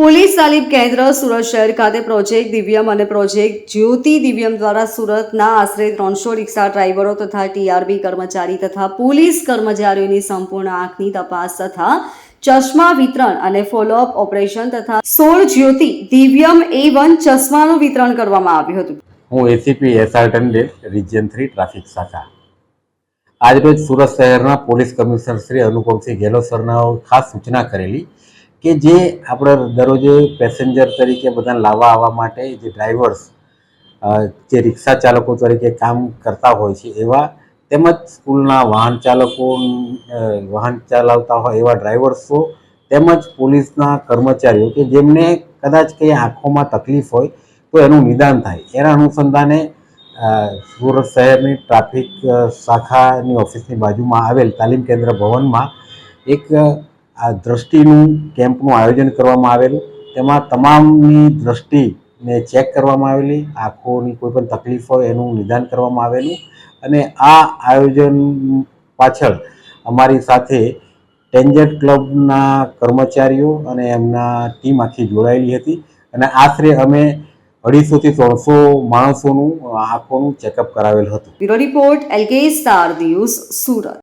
Police તાલીમ કેન્દ્ર સુરત શહેર ખાતે પ્રોજેક્ટ દિવ્યમ અને પ્રોજેક્ટ જ્યોતિ દિવ્યમ દ્વારા સુરતના આશરે 300 રિક્ષા ડ્રાઈવરો તથા ટીઆરબી કર્મચારી તથા પોલીસ કર્મચારીઓની સંપૂર્ણ આંખની તપાસ તથા ચશ્મા વિતરણ અને ફોલોઅપ ઓપરેશન તથા 16 જ્યોતિ દિવ્યમ A1 ચશ્માનું વિતરણ કરવામાં આવ્યું હતું। હું એસીપી SR ટંડેલ રિજિયન 3 ટ્રાફિક શાખા આજરોજ સુરત શહેરના પોલીસ કમિશનર શ્રી અનુપમસિંહ ગેહલોત સરના ખાસ સૂચના કરેલી કે જે આપણે દરરોજે પેસેન્જર તરીકે બધાને લાવવા આવવા માટે જે ડ્રાઈવર્સ જે રિક્ષા ચાલકો તરીકે કામ કરતા હોય છે એવા તેમજ સ્કૂલના વાહન ચલાવતા હોય એવા ડ્રાઈવર્સો તેમજ પોલીસના કર્મચારીઓ કે જેમને કદાચ કંઈ આંખોમાં તકલીફ હોય તો એનું નિદાન થાય એના અનુસંધાને સુરત શહેરની ટ્રાફિક શાખાની ઓફિસની બાજુમાં આવેલ તાલીમ કેન્દ્ર ભવનમાં એક આ દ્રષ્ટિનું કેમ્પનું આયોજન કરવામાં આવેલું। તેમાં તમામની દ્રષ્ટિને ચેક કરવામાં આવેલી, આંખોની કોઈ પણ તકલીફ હોય એનું નિદાન કરવામાં આવેલું અને આ આયોજન પાછળ અમારી સાથે ટેન્જેટ ક્લબના કર્મચારીઓ અને એમના ટીમ આખી જોડાયેલી હતી અને આશરે અમે 250 થી 300 માણસોનું આંખોનું ચેકઅપ કરાવેલ હતું। Bureau report LK star news Surat.